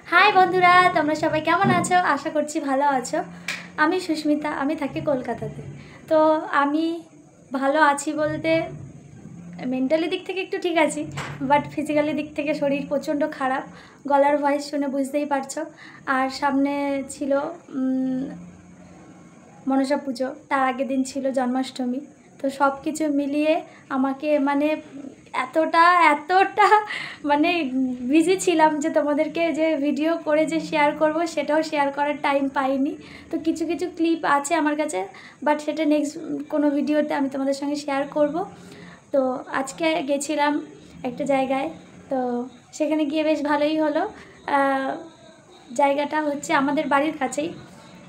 High বন্ধুরা, তোমরা সবাই কেমন আছো? আশা করছি ভালো আছো। আমি সুস্মিতা, আমি থাকি কলকাতাতে। তো আমি ভালো আছি বলতে মেন্টালি দিক থেকে একটু ঠিক আছি, বাট ফিজিক্যালি দিক থেকে শরীর প্রচণ্ড খারাপ। গলার ভয়েস শুনে বুঝতেই পারছো। আর সামনে ছিল মনসা পুজো, তার আগের দিন ছিল জন্মাষ্টমী। তো সব কিছু মিলিয়ে আমাকে এতটা মানে বিজি ছিলাম যে তোমাদেরকে যে ভিডিও করে যে শেয়ার করব সেটাও শেয়ার করার টাইম পাইনি। তো কিছু কিছু ক্লিপ আছে আমার কাছে, বাট সেটা নেক্সট কোনো ভিডিওতে আমি তোমাদের সঙ্গে শেয়ার করব। তো আজকে গেছিলাম একটা জায়গায়, তো সেখানে গিয়ে বেশ ভালোই হলো। জায়গাটা হচ্ছে আমাদের বাড়ির কাছেই।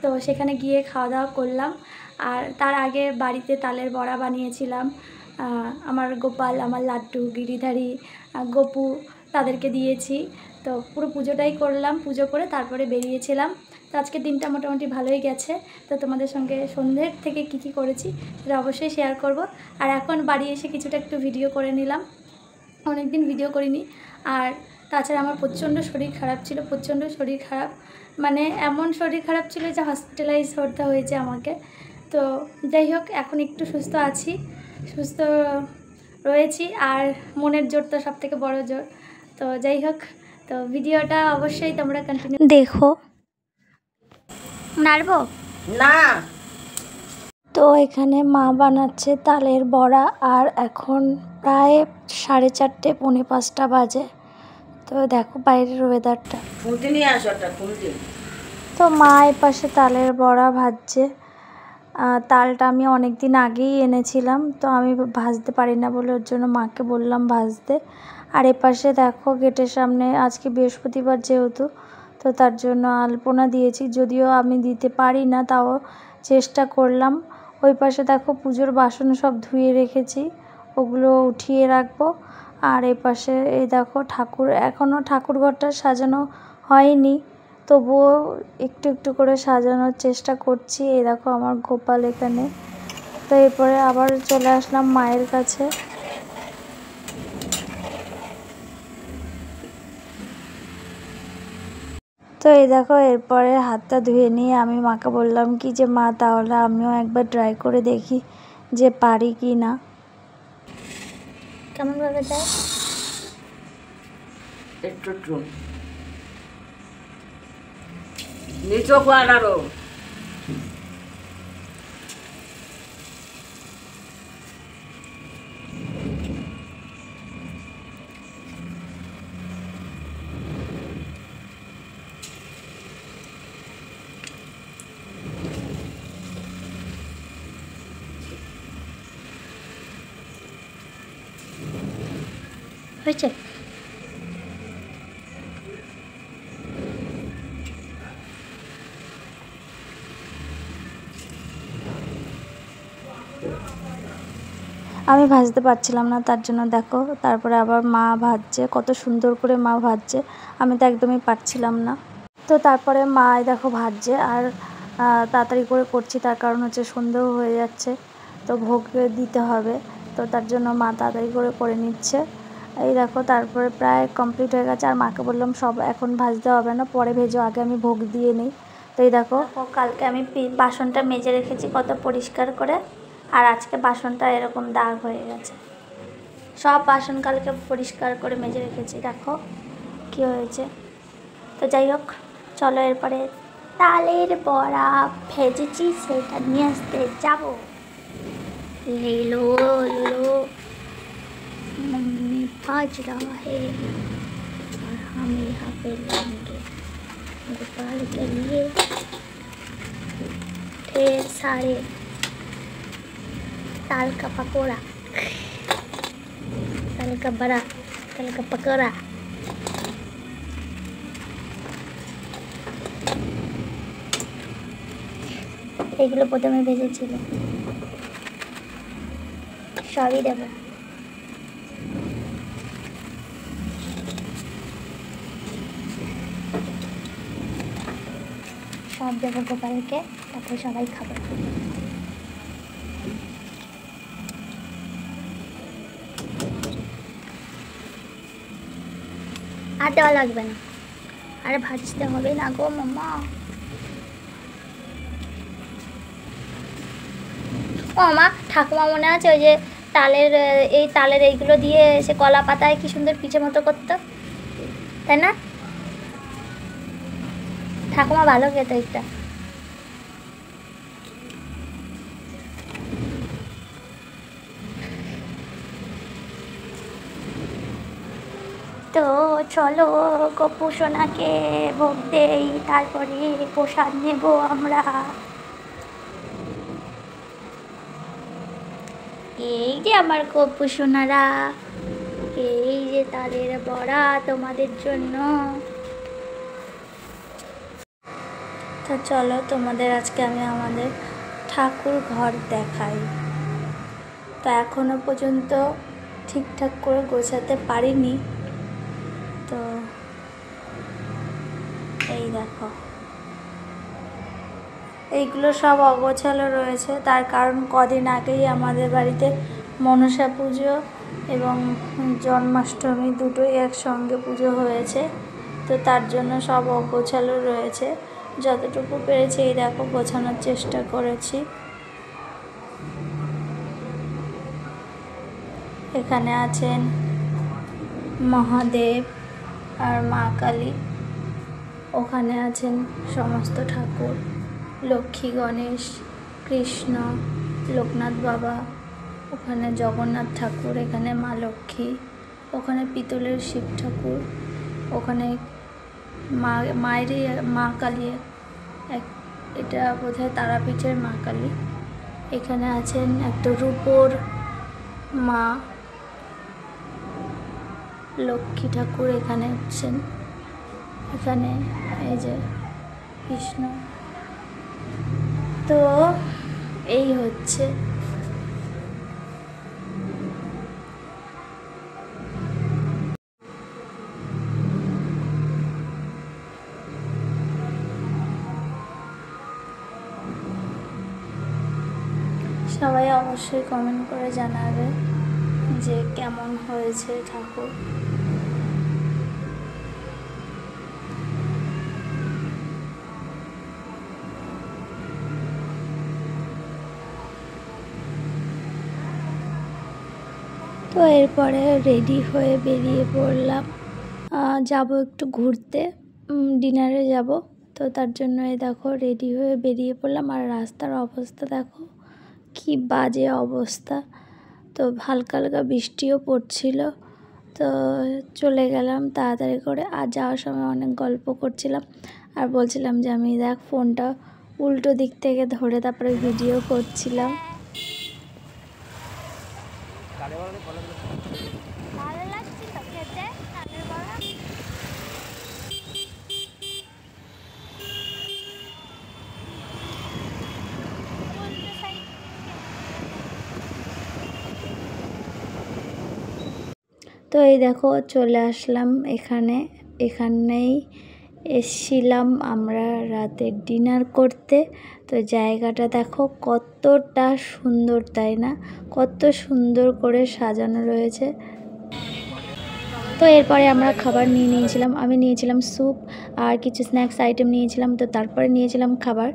তো সেখানে গিয়ে খাওয়া দাওয়া করলাম। আর তার আগে বাড়িতে তালের বড়া বানিয়েছিলাম। আমার গোপাল, আমার লাড্ডু, গিরিধারী, গপু তাদেরকে দিয়েছি। তো পুরো পুজোটাই করলাম, পুজো করে তারপরে বেরিয়েছিলাম। তো আজকের দিনটা মোটামুটি ভালোই গেছে। তো তোমাদের সঙ্গে সন্ধ্যের থেকে কী করেছি সেটা অবশ্যই শেয়ার করব। আর এখন বাড়ি এসে কিছুটা একটু ভিডিও করে নিলাম, অনেক দিন ভিডিও করিনি। আর তাছাড়া আমার প্রচণ্ড শরীর খারাপ ছিল, প্রচণ্ড শরীর খারাপ, মানে এমন শরীর খারাপ ছিল যে হসপিটালাইজ হতে হয়েছে আমাকে। তো যাই হোক, এখন একটু সুস্থ আছি, সুস্থ রয়েছি। আর মনের জোর তো সব থেকে বড়ো জোর। তো যাই হোক, তো ভিডিওটা অবশ্যই তোমরা কন্টিনিউ দেখো। নাড়বো না। তো এখানে মা বানাচ্ছে তালের বড়া, আর এখন প্রায় 4:30 পৌনে 5টা বাজে। তো দেখো বাইরের ওয়েদারটা। খুঁটি নিয়ে আসো, একটা খুঁটি। তো মা এর পাশে তালের বড়া ভাজছে। তালটা আমি অনেক দিন আগেই এনেছিলাম, তো আমি ভাজতে পারি না বলে ওর জন্য মাকে বললাম ভাজতে। আর এপাশে দেখো গেটের সামনে আজকে বৃহস্পতিবার যেহেতু, তো তার জন্য আলপনা দিয়েছি, যদিও আমি দিতে পারি না, তাও চেষ্টা করলাম। ওই পাশে দেখো পুজোর বাসন সব ধুয়ে রেখেছি, ওগুলো উঠিয়ে রাখবো। আর এই পাশে এই দেখো ঠাকুর, এখনও ঠাকুর ঘরটা সাজানো হয়নি, তবুও একটু একটু করে সাজানোর চেষ্টা করছি। এই দেখো আমার গোপাল এখানে। তো এরপরে আবার চলে আসলাম মায়ের কাছে। তো এই দেখো এরপরে হাতটা ধুয়ে নিয়ে আমি মাকে বললাম কি যে মা তাহলে আমিও একবার ট্রাই করে দেখি যে পারি কি না। কেমনভাবে যায় একটু একটু নিচো পাড়ারও। হয়েছে? আমি ভাজতে পারছিলাম না, তার জন্য দেখো তারপরে আবার মা ভাজছে, কত সুন্দর করে মা ভাজছে, আমি তো একদমই পারছিলাম না। তো তারপরে মা দেখো ভাজছে, আর তাড়াতাড়ি করে করছি, তার কারণ হচ্ছে সন্ধ্যেও হয়ে যাচ্ছে, তো ভোগ দিতে হবে। তো তার জন্য মা তাড়াতাড়ি করে নিচ্ছে। এই দেখো তারপরে প্রায় কমপ্লিট হয়ে গেছে। আর মাকে বললাম সব এখন ভাজতে হবে না, পরে ভেজো, আগে আমি ভোগ দিয়ে নিই। তো এই দেখো কালকে আমি বাসনটা মেজে রেখেছি কত পরিষ্কার করে, আর আজকে বাসনটা এরকম দাগ হয়ে গেছে। সব বাসন কালকে পরিষ্কার করে মেজে রেখেছি, দেখো কি হয়েছে। তো যাই হোক, চলো এরপরে তালের বড়া ভেজেছি সেটা নিয়ে আসতে যাবো। লেলো लो मम्मी भाज रहा है और हम यहाँ पे लेंगे गोपाल के लिए ढेर सारे ताल का पकौड़ा, ताल का बड़ा, ताल का पकौड़ा। এগুলো প্রথমে ভেজেছিল, সবই দেবো। সব দেবো গোপালকে, তারপরে সবাই খাবে। আর দেওয়া লাগবে না, আরে ভাজতে হবে না গো মাম্মা। ও মা, ঠাকুমা মনে আছে ওই যে তালের এইগুলো দিয়ে সে কলা পাতায় কি সুন্দর পিঠে মতো করতো, তাই না? ঠাকুমা ভালো খেত এটা। তো চলো গপু সোনাকে ভোগ দেই, তারপরে প্রসাদ নেব আমরা। এই যে আমার গপু সোনারা, এই যে তালের বড়া তোমাদের জন্য। তো চলো তোমাদের আজকে আমি আমাদের ঠাকুর ঘর দেখাই। তো এখনো পর্যন্ত ঠিকঠাক করে গোছাতে পারিনি। তো এই দেখো, এইগুলো সব অগোছালো রয়েছে, তার কারণ কদিন আগেই আমাদের বাড়িতে মনসা পুজো এবং জন্মাষ্টমী দুটোই একসঙ্গে পুজো হয়েছে। তো তার জন্য সব অগোছালো রয়েছে। যতটুকু পেরেছি এই দেখো গোছানোর চেষ্টা করেছি। এখানে আছেন মহাদেব আর মা কালী, ওখানে আছেন সমস্ত ঠাকুর, লক্ষ্মী, গণেশ, কৃষ্ণ, লোকনাথ বাবা, ওখানে জগন্নাথ ঠাকুর, এখানে মা লক্ষ্মী, ওখানে পিতলের শিব ঠাকুর, ওখানে মায়েরই মা কালী, এটা বোধহয় তারাপীঠের মা কালী। এখানে আছেন একটা রূপোর মা লক্ষ্মী ঠাকুর, এখানে আছেন, এখানে এই যে কৃষ্ণ। তো এই হচ্ছে সবাই অবশ্যই কমেন্ট করে জানাবে যে কেমন হয়েছে ঠাকুর। তো এরপরে রেডি হয়ে বেরিয়ে পড়লাম, যাব একটু ঘুরতে, ডিনারে যাব। তো তার জন্য এই দেখো রেডি হয়ে বেরিয়ে পড়লাম। আর রাস্তার অবস্থা দেখো কি বাজে অবস্থা। তো হালকা হালকা বৃষ্টিও পড়ছিল। তো চলে গেলাম তাড়াতাড়ি করে। আর যাওয়ার সময় অনেক গল্প করছিলাম আর বলছিলাম যে আমি দেখ ফোনটা উল্টো দিক থেকে ধরে তারপরে ভিডিও করছিলাম। ভালো লাগছিল খেতে তালের বড়া। তো এই দেখো চলে আসলাম এখানেই এসছিলাম আমরা রাতে ডিনার করতে। তো জায়গাটা দেখো কতটা সুন্দর, তাই না? কত সুন্দর করে সাজানো রয়েছে। তো এরপরে আমরা খাবার নিয়েছিলাম। আমি নিয়েছিলাম স্যুপ আর কিছু স্ন্যাক্স আইটেম নিয়েছিলাম। তো তারপরে নিয়েছিলাম খাবার।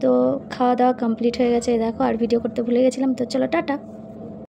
তো খাওয়া দাওয়া কমপ্লিট হয়ে গেছে দেখো। আর ভিডিও করতে ভুলে গেছিলাম। তো চলো টাটা।